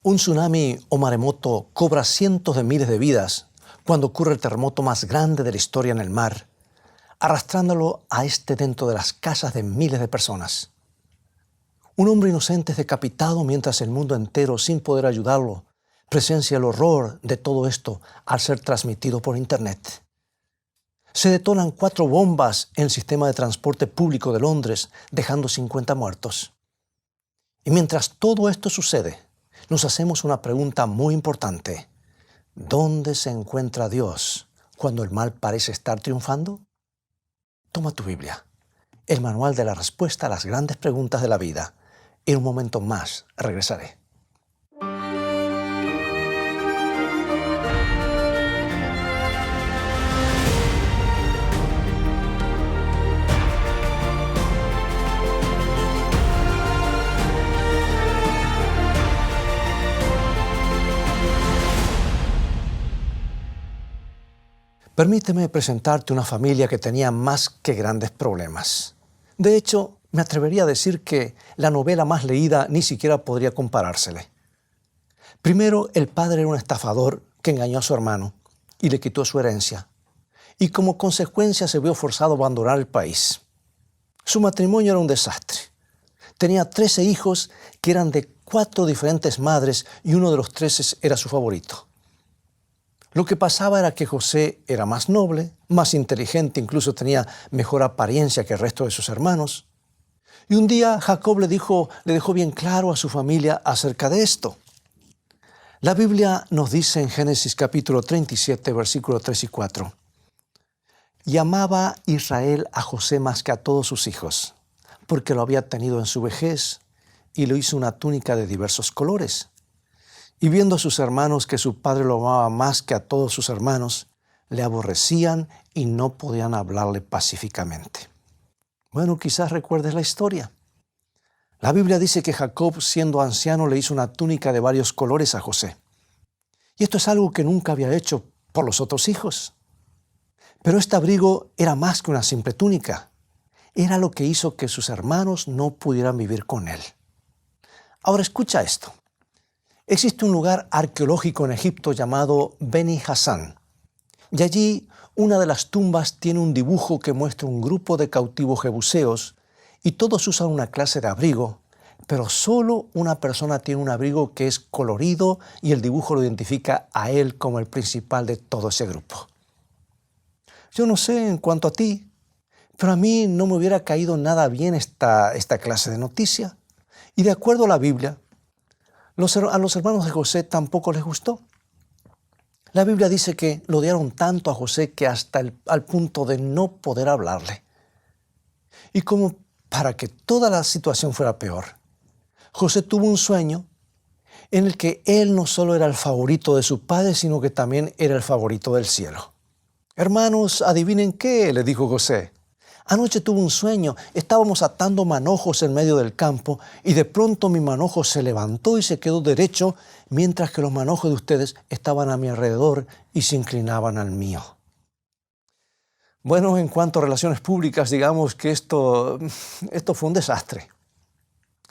Un tsunami o maremoto cobra cientos de miles de vidas cuando ocurre el terremoto más grande de la historia en el mar, arrastrándolo a dentro de las casas de miles de personas. Un hombre inocente es decapitado mientras el mundo entero, sin poder ayudarlo, presencia el horror de todo esto al ser transmitido por Internet. Se detonan 4 bombas en el sistema de transporte público de Londres, dejando 50 muertos. Y mientras todo esto sucede, nos hacemos una pregunta muy importante. ¿Dónde se encuentra Dios cuando el mal parece estar triunfando? Toma tu Biblia, el manual de la respuesta a las grandes preguntas de la vida. En un momento más regresaré. Permíteme presentarte una familia que tenía más que grandes problemas. De hecho, me atrevería a decir que la novela más leída ni siquiera podría comparársele. Primero, el padre era un estafador que engañó a su hermano y le quitó su herencia. Y como consecuencia se vio forzado a abandonar el país. Su matrimonio era un desastre. Tenía 13 hijos que eran de 4 diferentes madres y uno de los 13 era su favorito. Lo que pasaba era que José era más noble, más inteligente, incluso tenía mejor apariencia que el resto de sus hermanos. Y un día Jacob le dejó bien claro a su familia acerca de esto. La Biblia nos dice en Génesis capítulo 37, versículos 3 y 4. Y amaba Israel a José más que a todos sus hijos, porque lo había tenido en su vejez y le hizo una túnica de diversos colores. Y viendo a sus hermanos que su padre lo amaba más que a todos sus hermanos, le aborrecían y no podían hablarle pacíficamente. Bueno, quizás recuerdes la historia. La Biblia dice que Jacob, siendo anciano, le hizo una túnica de varios colores a José. Y esto es algo que nunca había hecho por los otros hijos. Pero este abrigo era más que una simple túnica. Era lo que hizo que sus hermanos no pudieran vivir con él. Ahora escucha esto. Existe un lugar arqueológico en Egipto llamado Beni Hasan. Y allí una de las tumbas tiene un dibujo que muestra un grupo de cautivos jebuseos y todos usan una clase de abrigo, pero solo una persona tiene un abrigo que es colorido y el dibujo lo identifica a él como el principal de todo ese grupo. Yo no sé en cuanto a ti, pero a mí no me hubiera caído nada bien esta clase de noticia. Y de acuerdo a la Biblia, a los hermanos de José tampoco les gustó. La Biblia dice que lo odiaron tanto a José que hasta al punto de no poder hablarle. Y como para que toda la situación fuera peor, José tuvo un sueño en el que él no solo era el favorito de su padre, sino que también era el favorito del cielo. Hermanos, adivinen qué, le dijo José. Anoche tuve un sueño, estábamos atando manojos en medio del campo y de pronto mi manojo se levantó y se quedó derecho, mientras que los manojos de ustedes estaban a mi alrededor y se inclinaban al mío. Bueno, en cuanto a relaciones públicas, digamos que esto fue un desastre.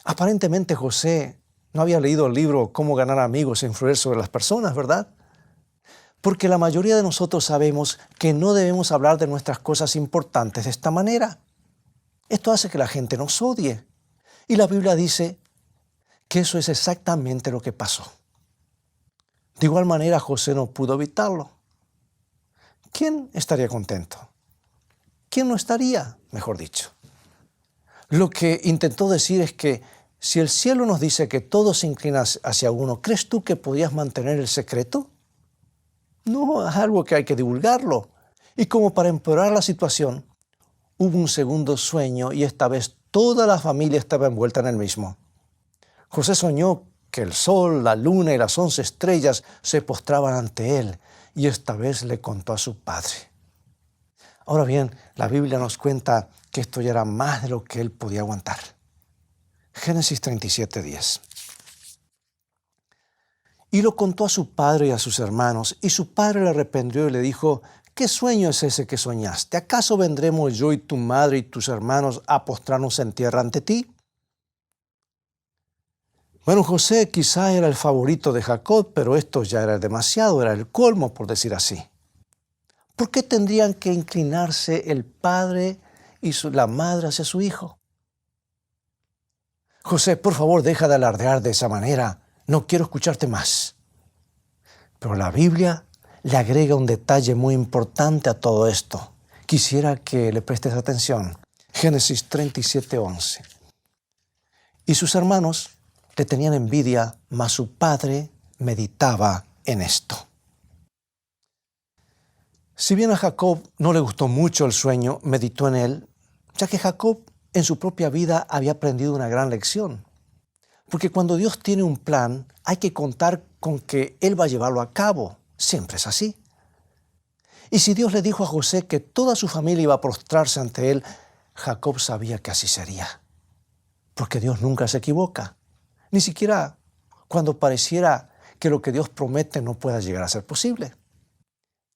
Aparentemente José no había leído el libro Cómo ganar amigos e influir sobre las personas, ¿verdad? Porque la mayoría de nosotros sabemos que no debemos hablar de nuestras cosas importantes de esta manera. Esto hace que la gente nos odie. Y la Biblia dice que eso es exactamente lo que pasó. De igual manera, José no pudo evitarlo. ¿Quién estaría contento? ¿Quién no estaría, mejor dicho? Lo que intentó decir es que si el cielo nos dice que todo se inclina hacia uno, ¿crees tú que podías mantener el secreto? No, es algo que hay que divulgarlo. Y como para empeorar la situación, hubo un segundo sueño y esta vez toda la familia estaba envuelta en el mismo. José soñó que el sol, la luna y las 11 estrellas se postraban ante él y esta vez le contó a su padre. Ahora bien, la Biblia nos cuenta que esto ya era más de lo que él podía aguantar. Génesis 37:10. Y lo contó a su padre y a sus hermanos, y su padre le reprendió y le dijo: ¿Qué sueño es ese que soñaste? ¿Acaso vendremos yo y tu madre y tus hermanos a postrarnos en tierra ante ti? Bueno, José quizá era el favorito de Jacob, pero esto ya era demasiado, era el colmo, por decir así. ¿Por qué tendrían que inclinarse el padre y la madre hacia su hijo? José, por favor, deja de alardear de esa manera. No quiero escucharte más. Pero la Biblia le agrega un detalle muy importante a todo esto. Quisiera que le prestes atención. Génesis 37:11. Y sus hermanos le tenían envidia, mas su padre meditaba en esto. Si bien a Jacob no le gustó mucho el sueño, meditó en él, ya que Jacob en su propia vida había aprendido una gran lección. Porque cuando Dios tiene un plan, hay que contar con que Él va a llevarlo a cabo. Siempre es así. Y si Dios le dijo a José que toda su familia iba a prostrarse ante Él, Jacob sabía que así sería. Porque Dios nunca se equivoca. Ni siquiera cuando pareciera que lo que Dios promete no pueda llegar a ser posible.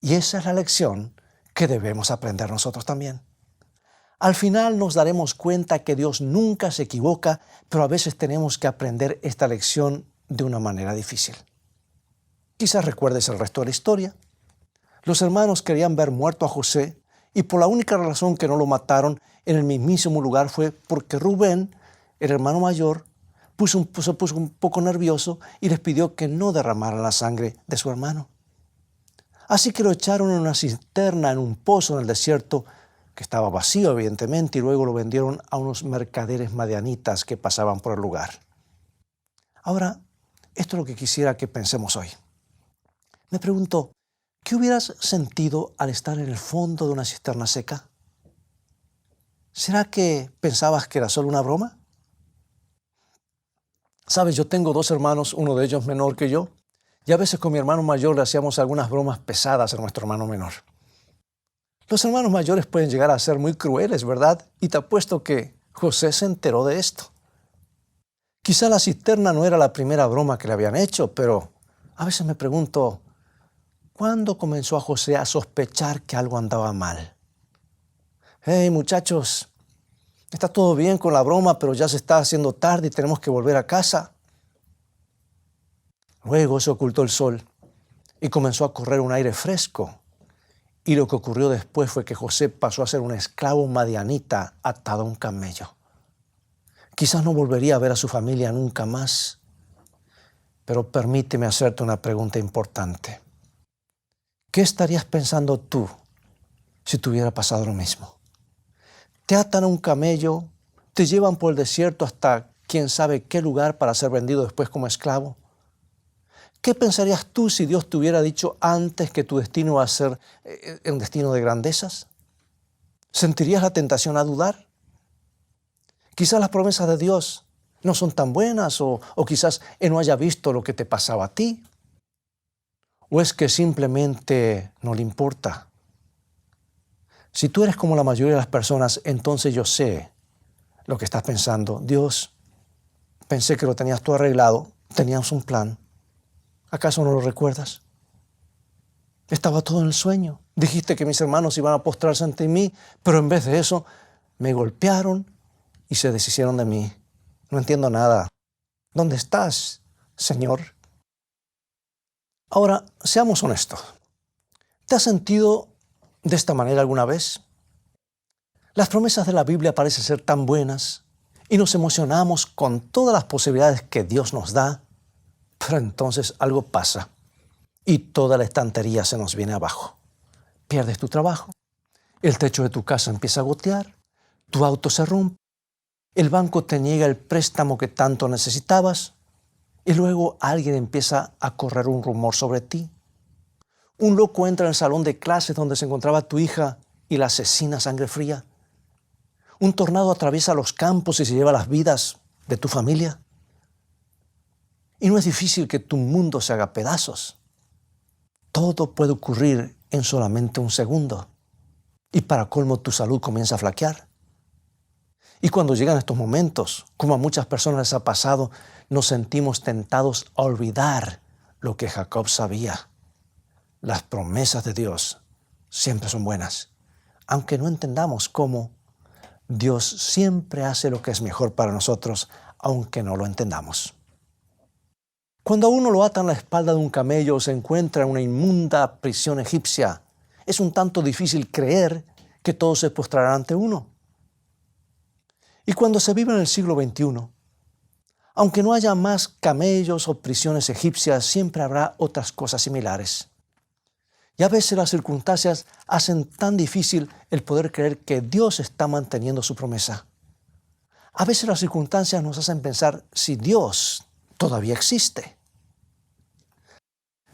Y esa es la lección que debemos aprender nosotros también. Al final nos daremos cuenta que Dios nunca se equivoca, pero a veces tenemos que aprender esta lección de una manera difícil. Quizás recuerdes el resto de la historia. Los hermanos querían ver muerto a José y por la única razón que no lo mataron en el mismísimo lugar fue porque Rubén, el hermano mayor, se puso un poco nervioso y les pidió que no derramaran la sangre de su hermano. Así que lo echaron en una cisterna, en un pozo en el desierto, que estaba vacío evidentemente, y luego lo vendieron a unos mercaderes madianitas que pasaban por el lugar. Ahora, esto es lo que quisiera que pensemos hoy. Me pregunto, ¿qué hubieras sentido al estar en el fondo de una cisterna seca? ¿Será que pensabas que era solo una broma? Sabes, yo tengo 2 hermanos, uno de ellos menor que yo, y a veces con mi hermano mayor le hacíamos algunas bromas pesadas a nuestro hermano menor. Los hermanos mayores pueden llegar a ser muy crueles, ¿verdad? Y te apuesto que José se enteró de esto. Quizá la cisterna no era la primera broma que le habían hecho, pero a veces me pregunto, ¿cuándo comenzó a José a sospechar que algo andaba mal? Hey, muchachos, está todo bien con la broma, pero ya se está haciendo tarde y tenemos que volver a casa. Luego se ocultó el sol y comenzó a correr un aire fresco. Y lo que ocurrió después fue que José pasó a ser un esclavo madianita atado a un camello. Quizás no volvería a ver a su familia nunca más, pero permíteme hacerte una pregunta importante. ¿Qué estarías pensando tú si te hubiera pasado lo mismo? Te atan a un camello, te llevan por el desierto hasta quién sabe qué lugar para ser vendido después como esclavo. ¿Qué pensarías tú si Dios te hubiera dicho antes que tu destino va a ser un destino de grandezas? ¿Sentirías la tentación a dudar? Quizás las promesas de Dios no son tan buenas o quizás Él no haya visto lo que te pasaba a ti. ¿O es que simplemente no le importa? Si tú eres como la mayoría de las personas, entonces yo sé lo que estás pensando. Dios, pensé que lo tenías todo arreglado, teníamos un plan. ¿Acaso no lo recuerdas? Estaba todo en el sueño. Dijiste que mis hermanos iban a postrarse ante mí, pero en vez de eso me golpearon y se deshicieron de mí. No entiendo nada. ¿Dónde estás, Señor? Ahora, seamos honestos. ¿Te has sentido de esta manera alguna vez? Las promesas de la Biblia parecen ser tan buenas y nos emocionamos con todas las posibilidades que Dios nos da, pero entonces algo pasa y toda la estantería se nos viene abajo. Pierdes tu trabajo, el techo de tu casa empieza a gotear, tu auto se rompe, el banco te niega el préstamo que tanto necesitabas y luego alguien empieza a correr un rumor sobre ti. Un loco entra en el salón de clases donde se encontraba tu hija y la asesina a sangre fría. Un tornado atraviesa los campos y se lleva las vidas de tu familia. Y no es difícil que tu mundo se haga pedazos. Todo puede ocurrir en solamente un segundo. Y para colmo tu salud comienza a flaquear. Y cuando llegan estos momentos, como a muchas personas les ha pasado, nos sentimos tentados a olvidar lo que Jacob sabía. Las promesas de Dios siempre son buenas. Aunque no entendamos cómo, Dios siempre hace lo que es mejor para nosotros, aunque no lo entendamos. Cuando a uno lo atan a la espalda de un camello o se encuentra en una inmunda prisión egipcia, es un tanto difícil creer que todos se postrarán ante uno. Y cuando se vive en el siglo XXI, aunque no haya más camellos o prisiones egipcias, siempre habrá otras cosas similares. Y a veces las circunstancias hacen tan difícil el poder creer que Dios está manteniendo su promesa. A veces las circunstancias nos hacen pensar si Dios todavía existe.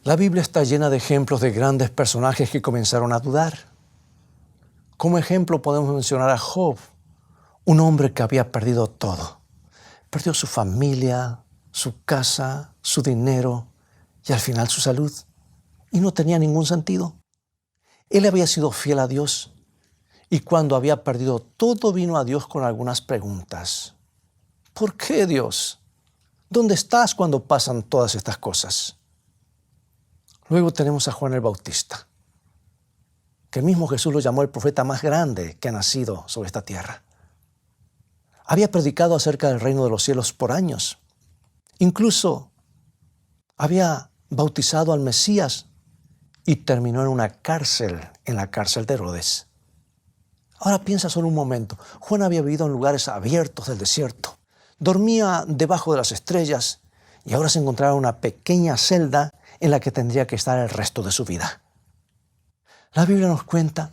La Biblia está llena de ejemplos de grandes personajes que comenzaron a dudar. Como ejemplo podemos mencionar a Job, un hombre que había perdido todo. Perdió su familia, su casa, su dinero y al final su salud. Y no tenía ningún sentido. Él había sido fiel a Dios y cuando había perdido todo vino a Dios con algunas preguntas. ¿Por qué, Dios? ¿Dónde estás cuando pasan todas estas cosas? Luego tenemos a Juan el Bautista, que el mismo Jesús lo llamó el profeta más grande que ha nacido sobre esta tierra. Había predicado acerca del reino de los cielos por años. Incluso había bautizado al Mesías y terminó en una cárcel, en la cárcel de Herodes. Ahora piensa solo un momento. Juan había vivido en lugares abiertos del desierto. Dormía debajo de las estrellas y ahora se encontraba en una pequeña celda en la que tendría que estar el resto de su vida. La Biblia nos cuenta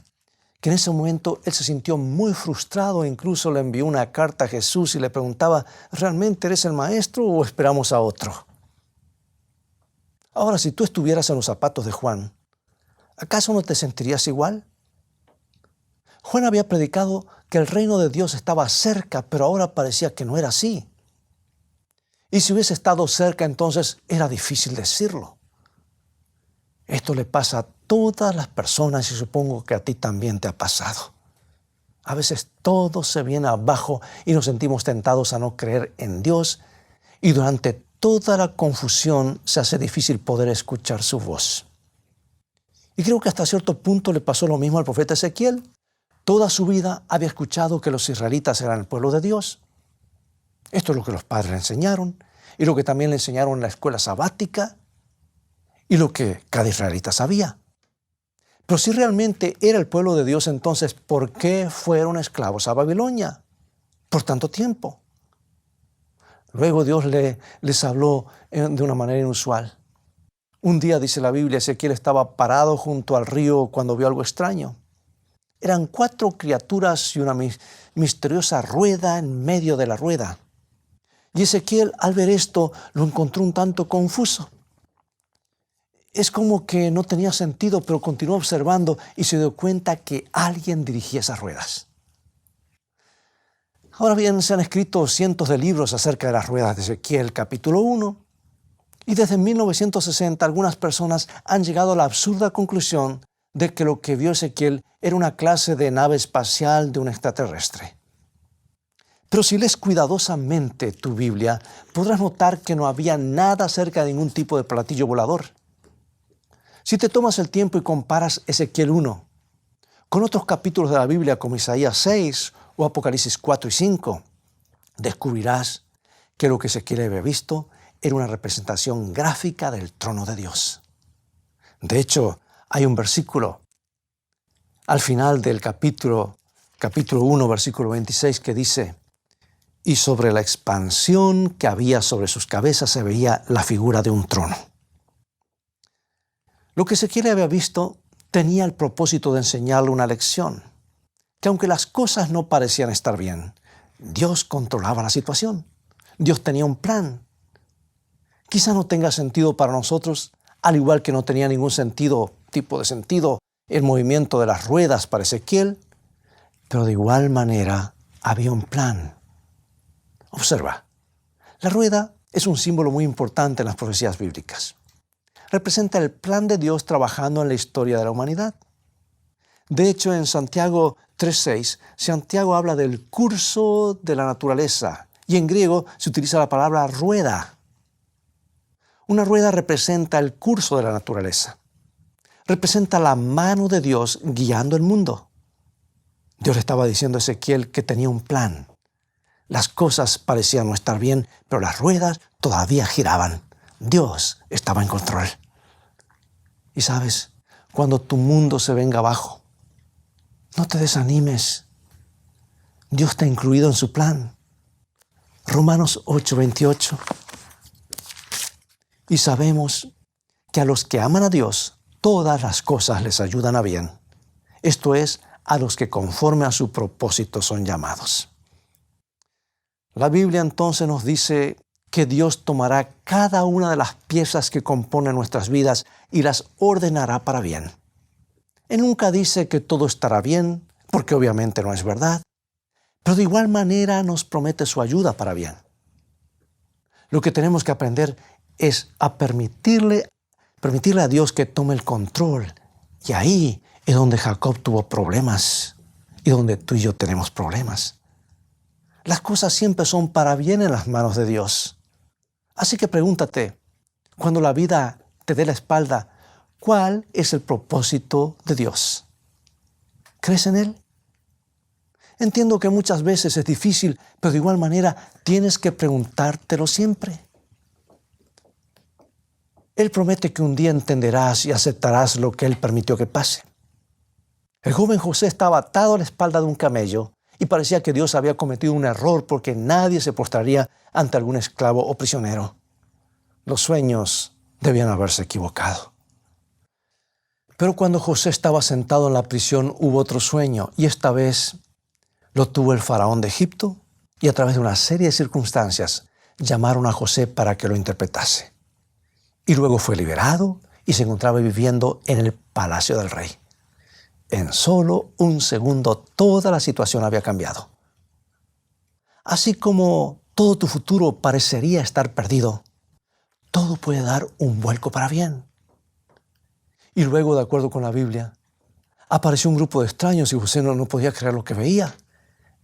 que en ese momento él se sintió muy frustrado e incluso le envió una carta a Jesús y le preguntaba, ¿realmente eres el maestro o esperamos a otro? Ahora, si tú estuvieras en los zapatos de Juan, ¿acaso no te sentirías igual? Juan había predicado que el reino de Dios estaba cerca, pero ahora parecía que no era así. Y si hubiese estado cerca, entonces era difícil decirlo. Esto le pasa a todas las personas y supongo que a ti también te ha pasado. A veces todo se viene abajo y nos sentimos tentados a no creer en Dios y durante toda la confusión se hace difícil poder escuchar su voz. Y creo que hasta cierto punto le pasó lo mismo al profeta Ezequiel. Toda su vida había escuchado que los israelitas eran el pueblo de Dios. Esto es lo que los padres le enseñaron y lo que también le enseñaron en la escuela sabática y lo que cada israelita sabía. Pero si realmente era el pueblo de Dios, entonces, ¿por qué fueron esclavos a Babilonia por tanto tiempo? Luego Dios les habló de una manera inusual. Un día, dice la Biblia, Ezequiel estaba parado junto al río cuando vio algo extraño. Eran 4 criaturas y una misteriosa rueda en medio de la rueda. Y Ezequiel, al ver esto, lo encontró un tanto confuso. Es como que no tenía sentido, pero continuó observando y se dio cuenta que alguien dirigía esas ruedas. Ahora bien, se han escrito cientos de libros acerca de las ruedas de Ezequiel, capítulo 1. Y desde 1960 algunas personas han llegado a la absurda conclusión de que lo que vio Ezequiel era una clase de nave espacial de un extraterrestre. Pero si lees cuidadosamente tu Biblia, podrás notar que no había nada acerca de ningún tipo de platillo volador. Si te tomas el tiempo y comparas Ezequiel 1 con otros capítulos de la Biblia como Isaías 6 o Apocalipsis 4 y 5, descubrirás que lo que Ezequiel había visto era una representación gráfica del trono de Dios. De hecho, hay un versículo al final del capítulo 1, versículo 26, que dice, y sobre la expansión que había sobre sus cabezas se veía la figura de un trono. Lo que Ezequiel había visto tenía el propósito de enseñarle una lección, que aunque las cosas no parecían estar bien, Dios controlaba la situación. Dios tenía un plan. Quizá no tenga sentido para nosotros, al igual que no tenía ningún tipo de sentido el movimiento de las ruedas para Ezequiel, pero de igual manera había un plan. Observa, la rueda es un símbolo muy importante en las profecías bíblicas. Representa el plan de Dios trabajando en la historia de la humanidad. De hecho, en Santiago 3:6, Santiago habla del curso de la naturaleza y en griego se utiliza la palabra rueda. Una rueda representa el curso de la naturaleza. Representa la mano de Dios guiando el mundo. Dios le estaba diciendo a Ezequiel que tenía un plan. Las cosas parecían no estar bien, pero las ruedas todavía giraban. Dios estaba en control. Y sabes, cuando tu mundo se venga abajo, no te desanimes. Dios está incluido en su plan. Romanos 8:28. Y sabemos que a los que aman a Dios, todas las cosas les ayudan a bien. Esto es, a los que conforme a su propósito son llamados. La Biblia entonces nos dice que Dios tomará cada una de las piezas que componen nuestras vidas y las ordenará para bien. Él nunca dice que todo estará bien, porque obviamente no es verdad, pero de igual manera nos promete su ayuda para bien. Lo que tenemos que aprender es a permitirle a Dios que tome el control. Y ahí es donde Jacob tuvo problemas y donde tú y yo tenemos problemas. Las cosas siempre son para bien en las manos de Dios. Así que pregúntate, cuando la vida te dé la espalda, ¿cuál es el propósito de Dios? ¿Crees en Él? Entiendo que muchas veces es difícil, pero de igual manera tienes que preguntártelo siempre. Él promete que un día entenderás y aceptarás lo que Él permitió que pase. El joven José estaba atado a la espalda de un camello y parecía que Dios había cometido un error porque nadie se postraría ante algún esclavo o prisionero. Los sueños debían haberse equivocado. Pero cuando José estaba sentado en la prisión hubo otro sueño y esta vez lo tuvo el faraón de Egipto y a través de una serie de circunstancias llamaron a José para que lo interpretase. Y luego fue liberado y se encontraba viviendo en el palacio del rey. En solo un segundo toda la situación había cambiado. Así como todo tu futuro parecería estar perdido, todo puede dar un vuelco para bien. Y luego, de acuerdo con la Biblia, apareció un grupo de extraños y José no podía creer lo que veía.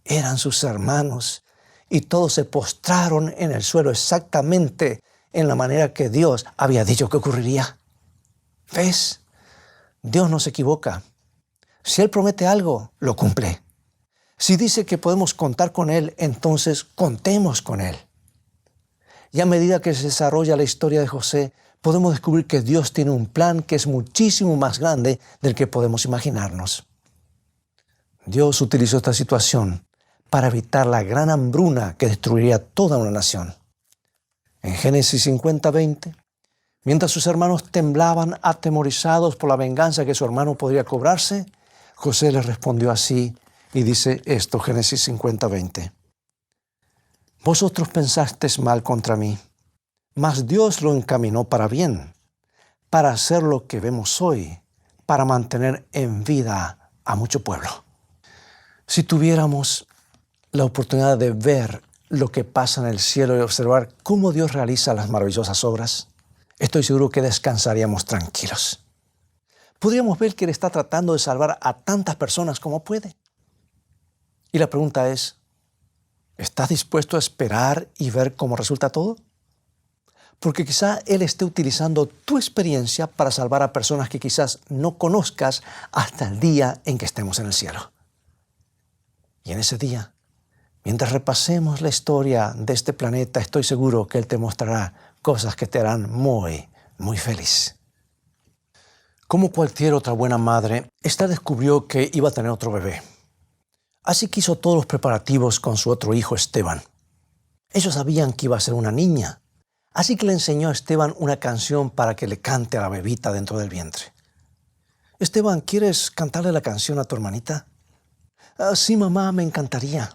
Eran sus hermanos y todos se postraron en el suelo exactamente en la manera que Dios había dicho que ocurriría. ¿Ves? Dios no se equivoca. Si Él promete algo, lo cumple. Si dice que podemos contar con Él, entonces contemos con Él. Y a medida que se desarrolla la historia de José, podemos descubrir que Dios tiene un plan que es muchísimo más grande del que podemos imaginarnos. Dios utilizó esta situación para evitar la gran hambruna que destruiría toda una nación. En Génesis 50:20, mientras sus hermanos temblaban atemorizados por la venganza que su hermano podría cobrarse, José les respondió así y dice esto, Génesis 50:20. Vosotros pensasteis mal contra mí, mas Dios lo encaminó para bien, para hacer lo que vemos hoy, para mantener en vida a mucho pueblo. Si tuviéramos la oportunidad de ver lo que pasa en el cielo y observar cómo Dios realiza las maravillosas obras, estoy seguro que descansaríamos tranquilos. Podríamos ver que Él está tratando de salvar a tantas personas como puede. Y la pregunta es, ¿estás dispuesto a esperar y ver cómo resulta todo? Porque quizá Él esté utilizando tu experiencia para salvar a personas que quizás no conozcas hasta el día en que estemos en el cielo. Y en ese día, mientras repasemos la historia de este planeta, estoy seguro que Él te mostrará cosas que te harán muy, muy feliz. Como cualquier otra buena madre, Esther descubrió que iba a tener otro bebé. Así que hizo todos los preparativos con su otro hijo Esteban. Ellos sabían que iba a ser una niña, así que le enseñó a Esteban una canción para que le cante a la bebita dentro del vientre. Esteban, ¿quieres cantarle la canción a tu hermanita? Sí, mamá, me encantaría.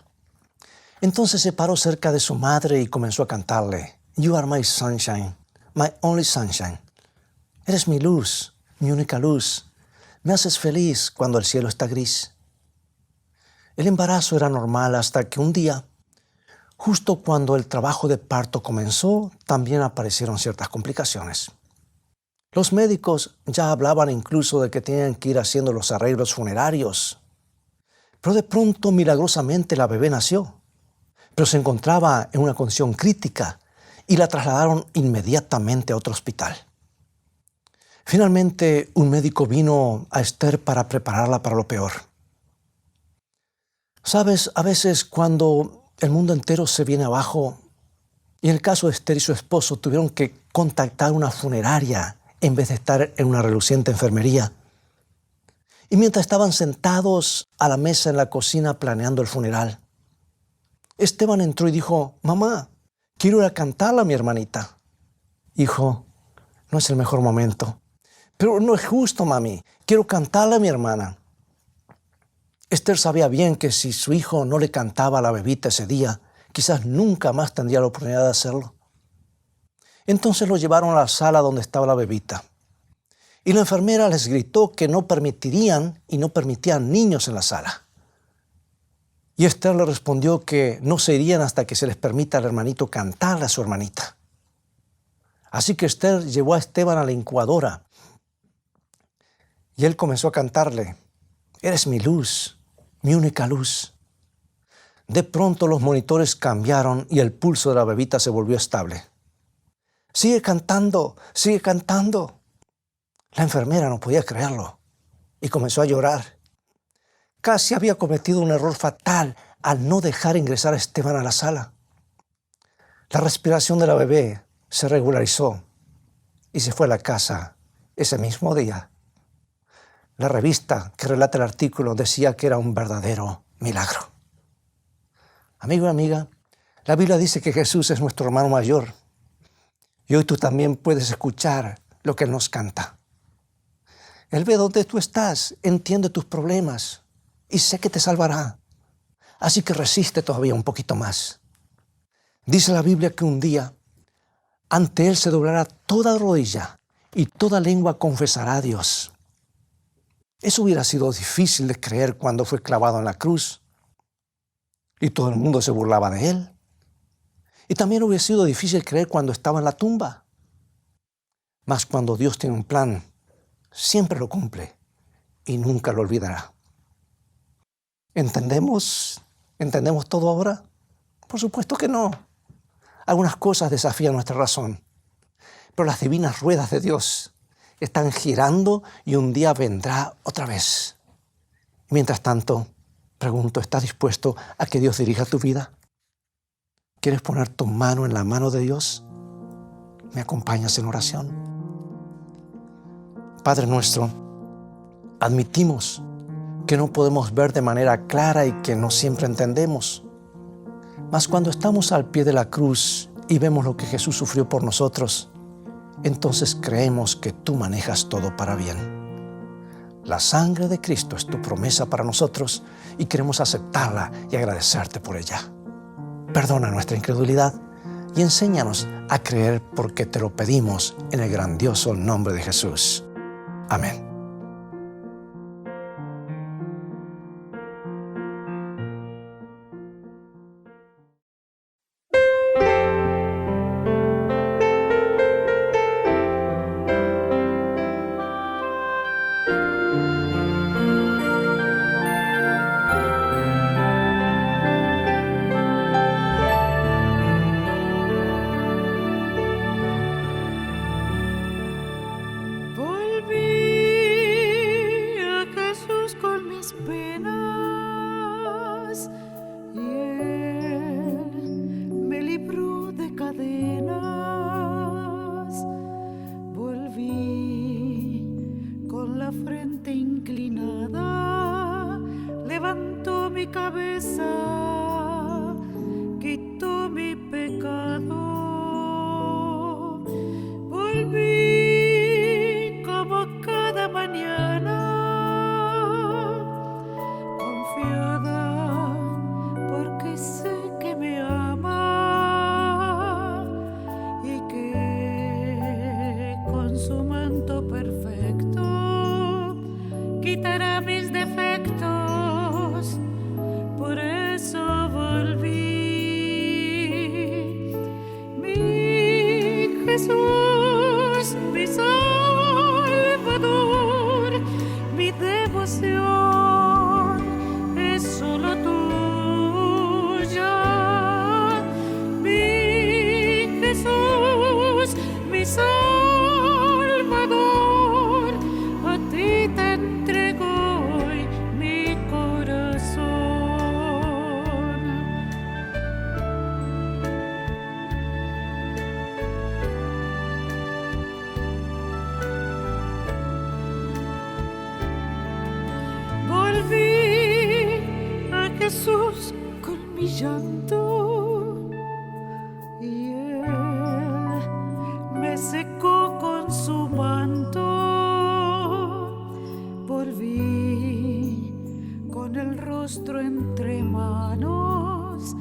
Entonces se paró cerca de su madre y comenzó a cantarle, You are my sunshine, my only sunshine. Eres mi luz, mi única luz. Me haces feliz cuando el cielo está gris. El embarazo era normal hasta que un día, justo cuando el trabajo de parto comenzó, también aparecieron ciertas complicaciones. Los médicos ya hablaban incluso de que tenían que ir haciendo los arreglos funerarios. Pero de pronto, milagrosamente, la bebé nació. Pero se encontraba en una condición crítica y la trasladaron inmediatamente a otro hospital. Finalmente, un médico vino a Esther para prepararla para lo peor. Sabes, a veces cuando el mundo entero se viene abajo Y en el caso de Esther y su esposo tuvieron que contactar una funeraria en vez de estar en una reluciente enfermería. Y mientras estaban sentados a la mesa en la cocina planeando el funeral, Esteban entró y dijo: mamá, quiero ir a cantarle a mi hermanita. Hijo, no es el mejor momento. Pero no es justo, mami. Quiero cantarle a mi hermana. Esther sabía bien que si su hijo no le cantaba a la bebita ese día, quizás nunca más tendría la oportunidad de hacerlo. Entonces lo llevaron a la sala donde estaba la bebita. Y la enfermera les gritó que no permitían niños en la sala. Y Esther le respondió que no se irían hasta que se les permita al hermanito cantarle a su hermanita. Así que Esther llevó a Esteban a la incubadora y él comenzó a cantarle: eres mi luz, mi única luz. De pronto los monitores cambiaron y el pulso de la bebita se volvió estable. Sigue cantando, sigue cantando. La enfermera no podía creerlo y comenzó a llorar. Casi había cometido un error fatal al no dejar ingresar a Esteban a la sala. La respiración de la bebé se regularizó y se fue a la casa ese mismo día. La revista que relata el artículo decía que era un verdadero milagro. Amigo y amiga, la Biblia dice que Jesús es nuestro hermano mayor. Y hoy tú también puedes escuchar lo que Él nos canta. Él ve dónde tú estás, entiende tus problemas y sé que te salvará. Así que resiste todavía un poquito más. Dice la Biblia que un día ante Él se doblará toda rodilla y toda lengua confesará a Dios. Eso hubiera sido difícil de creer cuando fue clavado en la cruz y todo el mundo se burlaba de Él. Y también hubiera sido difícil creer cuando estaba en la tumba. Mas cuando Dios tiene un plan, siempre lo cumple y nunca lo olvidará. ¿Entendemos todo ahora? Por supuesto que no. Algunas cosas desafían nuestra razón, pero las divinas ruedas de Dios están girando y un día vendrá otra vez. Mientras tanto, pregunto, ¿estás dispuesto a que Dios dirija tu vida? ¿Quieres poner tu mano en la mano de Dios? ¿Me acompañas en oración? Padre nuestro, admitimos que no podemos ver de manera clara y que no siempre entendemos. Mas cuando estamos al pie de la cruz y vemos lo que Jesús sufrió por nosotros, entonces creemos que tú manejas todo para bien. La sangre de Cristo es tu promesa para nosotros y queremos aceptarla y agradecerte por ella. Perdona nuestra incredulidad y enséñanos a creer porque te lo pedimos en el grandioso nombre de Jesús. Amén. A ti te entrego Jesús con mi llanto, y Él me secó con su manto. Volví con el rostro entre manos,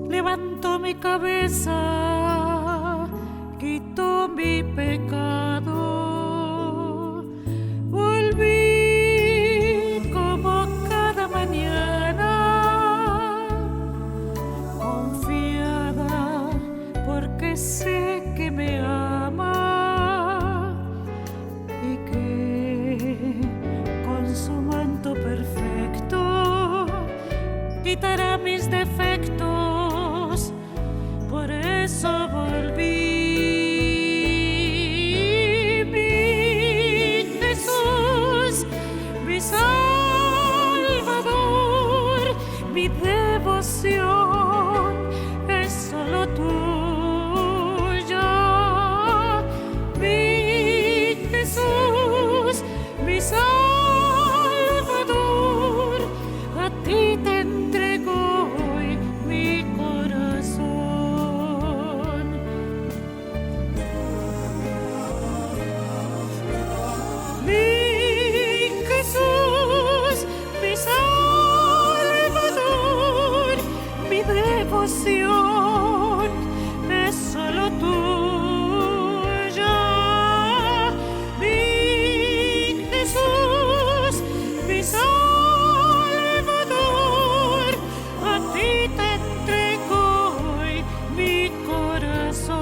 levantó mi cabeza, quitó mi pecado. Volví como cada mañana, confiada porque sé que me ama y que con su manto perfecto quitará mis defectos. Por eso volví. Mi devoción es solo tuya, mi Jesús, mi Salvador. A ti te entrego hoy mi corazón. Mi Jesús, mi Salvador, mi devoción es solo tuya. Mi Jesús, mi Salvador, a ti te entrego hoy mi corazón.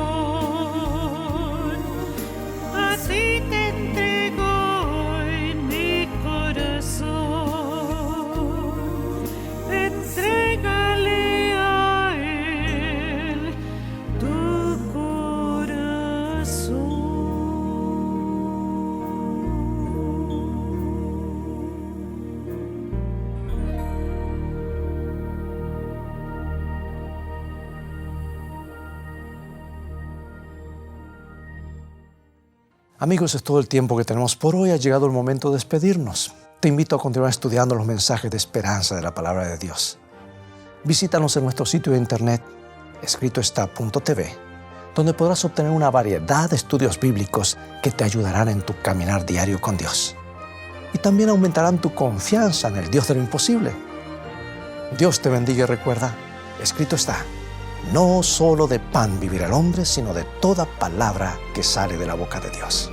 A ti te entrego hoy mi corazón. Entrégale a Él tu corazón. Amigos, es todo el tiempo que tenemos por hoy. Ha llegado el momento de despedirnos. Te invito a continuar estudiando los mensajes de esperanza de la palabra de Dios. Visítanos en nuestro sitio de internet, escritoestá.tv, donde podrás obtener una variedad de estudios bíblicos que te ayudarán en tu caminar diario con Dios. Y también aumentarán tu confianza en el Dios de lo imposible. Dios te bendiga y recuerda, escrito está, no solo de pan vivirá el hombre, sino de toda palabra que sale de la boca de Dios.